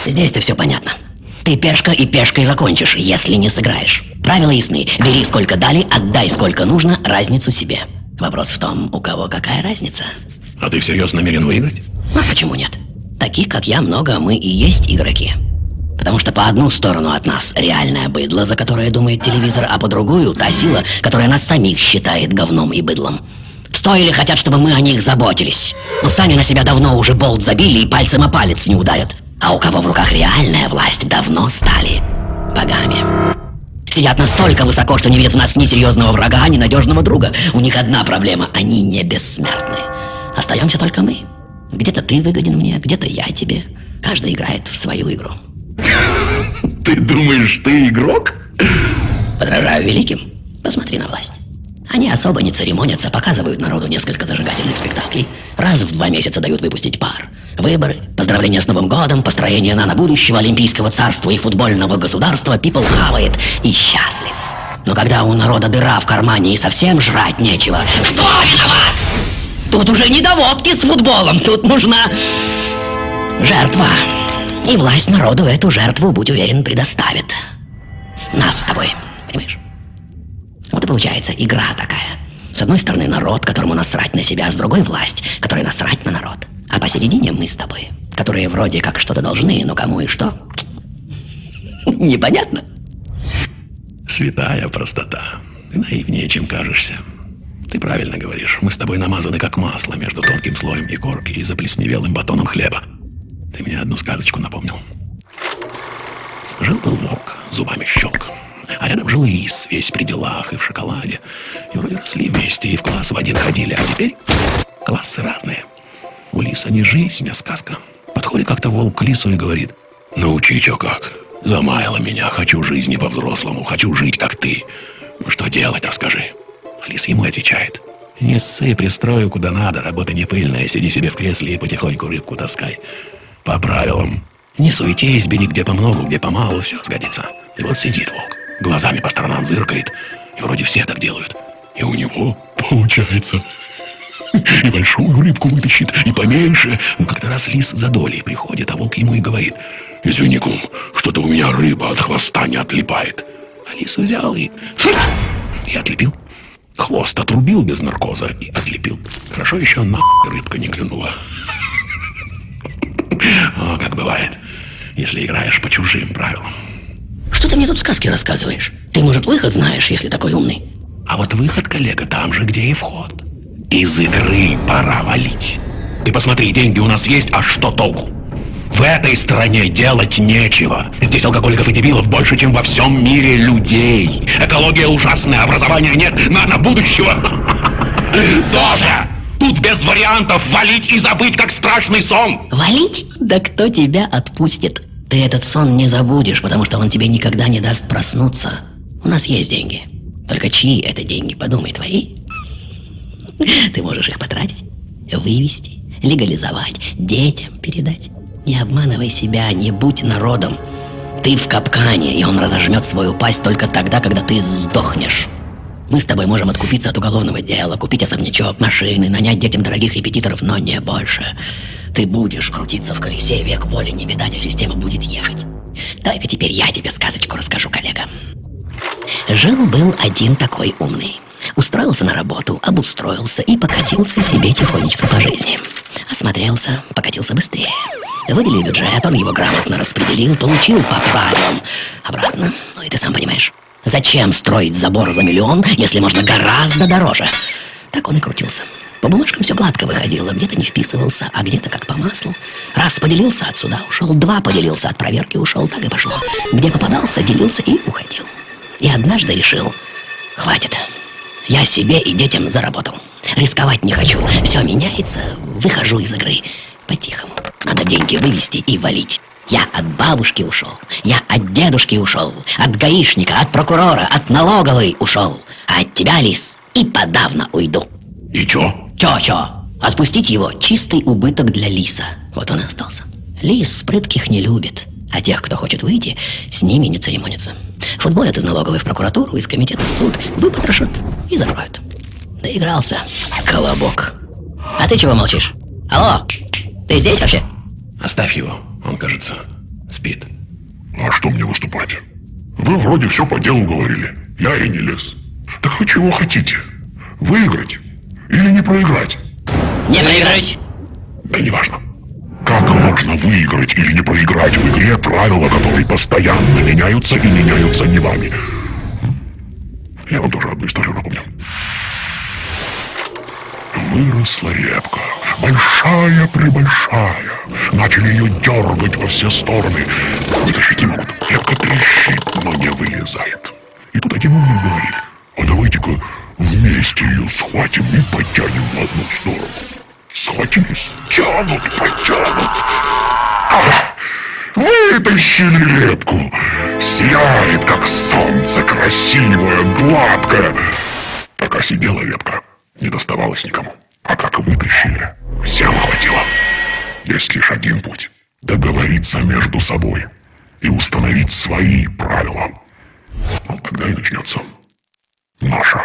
Здесь-то все понятно. Ты пешка и пешкой закончишь, если не сыграешь. Правила ясны. Бери сколько дали, отдай сколько нужно, разницу себе. Вопрос в том, у кого какая разница. А ты всерьез намерен выиграть? А почему нет? Таких, как я, много, мы и есть игроки. Потому что по одну сторону от нас реальное быдло, за которое думает телевизор, а по другую та сила, которая нас самих считает говном и быдлом. В стойле хотят, чтобы мы о них заботились. Но сами на себя давно уже болт забили и пальцем о палец не ударят. А у кого в руках реальная власть, давно стали богами. Сидят настолько высоко, что не видят в нас ни серьезного врага, ни надежного друга. У них одна проблема – они не бессмертны. Остаемся только мы. Где-то ты выгоден мне, где-то я тебе. Каждый играет в свою игру. Ты думаешь, ты игрок? Подражаю великим. Посмотри на власть. Они особо не церемонятся, показывают народу несколько зажигательных спектаклей. Раз в 2 месяца дают выпустить пар. Выборы, поздравления с Новым годом, построение нано-будущего, олимпийского царства и футбольного государства. People хавает и счастлив. Но когда у народа дыра в кармане и совсем жрать нечего, кто виноват? Тут уже не до водки с футболом, тут нужна жертва. И власть народу эту жертву, будь уверен, предоставит. Нас с тобой, понимаешь? Вот и получается игра такая. С одной стороны народ, которому насрать на себя, а с другой власть, которой насрать на народ. А посередине мы с тобой, которые вроде как что-то должны, но кому и что? Непонятно. Святая простота. Ты наивнее, чем кажешься. Ты правильно говоришь. Мы с тобой намазаны как масло между тонким слоем икорки и заплесневелым батоном хлеба. Ты мне одну сказочку напомнил. Жил-был волк, зубами щелк. А рядом жил лис, весь при делах и в шоколаде. И вроде росли вместе, и в класс в один ходили. А теперь классы разные. У лиса не жизнь, а сказка. Подходит как-то волк к лису и говорит: научи, чё как. Замаяло меня, хочу жизни по-взрослому, хочу жить, как ты. Ну что делать, расскажи. А лис ему отвечает: не ссы, пристрою куда надо, работа не пыльная, сиди себе в кресле и потихоньку рыбку таскай. По правилам. Не суетись, бери где помногу, где помалу, все сгодится. И вот сидит волк, глазами по сторонам зыркает, и вроде все так делают. И у него получается. И большую рыбку вытащит, и поменьше. Но как-то раз лис за долей приходит, а волк ему и говорит: извини, кум, что-то у меня рыба от хвоста не отлипает. А лис взял и отлепил. Хвост отрубил без наркоза и отлепил. Хорошо еще нахуй рыбка не клюнула. О, как бывает, если играешь по чужим правилам. Что ты мне тут сказки рассказываешь? Ты, может, выход знаешь, если такой умный? А вот выход, коллега, там же, где и вход. Из игры пора валить. Ты посмотри, деньги у нас есть, а что толку? В этой стране делать нечего. Здесь алкоголиков и дебилов больше, чем во всем мире людей. Экология ужасная, образования нет, на будущего тоже. Тут без вариантов валить и забыть, как страшный сон. Валить? Да кто тебя отпустит? Ты этот сон не забудешь, потому что он тебе никогда не даст проснуться. У нас есть деньги. Только чьи это деньги, подумай, твои? Ты можешь их потратить, вывести, легализовать, детям передать. Не обманывай себя, не будь народом. Ты в капкане, и он разожмет свою пасть только тогда, когда ты сдохнешь. Мы с тобой можем откупиться от уголовного дела, купить особнячок, машины, нанять детям дорогих репетиторов, но не больше. Ты будешь крутиться в колесе, век боли не видать, а система будет ехать. Дай-ка теперь я тебе сказочку расскажу, коллега. Жил-был один такой умный. Устроился на работу, обустроился и покатился себе тихонечко по жизни. Осмотрелся, покатился быстрее. Выделили бюджет, он его грамотно распределил, получил по правилам. Обратно, ну и ты сам понимаешь. Зачем строить забор за 1 000 000, если можно гораздо дороже? Так он и крутился. По бумажкам все гладко выходило, где-то не вписывался, а где-то как по маслу. Раз поделился, от суда ушел, 2 поделился, от проверки ушел, так и пошло. Где попадался, делился и уходил. И однажды решил: хватит, я себе и детям заработал. Рисковать не хочу, все меняется, выхожу из игры. По-тихому, надо деньги вывести и валить. Я от бабушки ушел, я от дедушки ушел, от гаишника, от прокурора, от налоговой ушел. А от тебя, лис, и подавно уйду. И чё? Чё? Отпустить его — чистый убыток для лиса. Вот он и остался. Лис прытких не любит, а тех, кто хочет выйти, с ними не церемонится. Футболят из налоговой в прокуратуру, из комитета в суд, выпотрошат и закроют. Доигрался, колобок. А ты чего молчишь? Алло, ты здесь вообще? Оставь его, он, кажется, Спит. А что мне выступать? Вы вроде все по делу говорили. Я и не лез. Так вы чего хотите? Выиграть? Или не проиграть? Не проиграть. Да неважно. Как можно выиграть или не проиграть в игре, правила которые постоянно меняются и меняются не вами? Я вам тоже одну историю напомню. Выросла репка, большая-пребольшая. Начали ее дергать во все стороны. Вытащить не могут. Репка трещит, но не вылезает. И тут один умник говорит: а давайте-ка вместе ее схватим и потянем в одну сторону. Схватились, тянут, потянут. Вытащили репку. Сияет, как солнце, красивая, гладкая. Пока сидела репка, не доставалось никому. А как вытащили, всем хватило. Есть лишь один путь — договориться между собой и установить свои правила. Вот тогда и начнется наша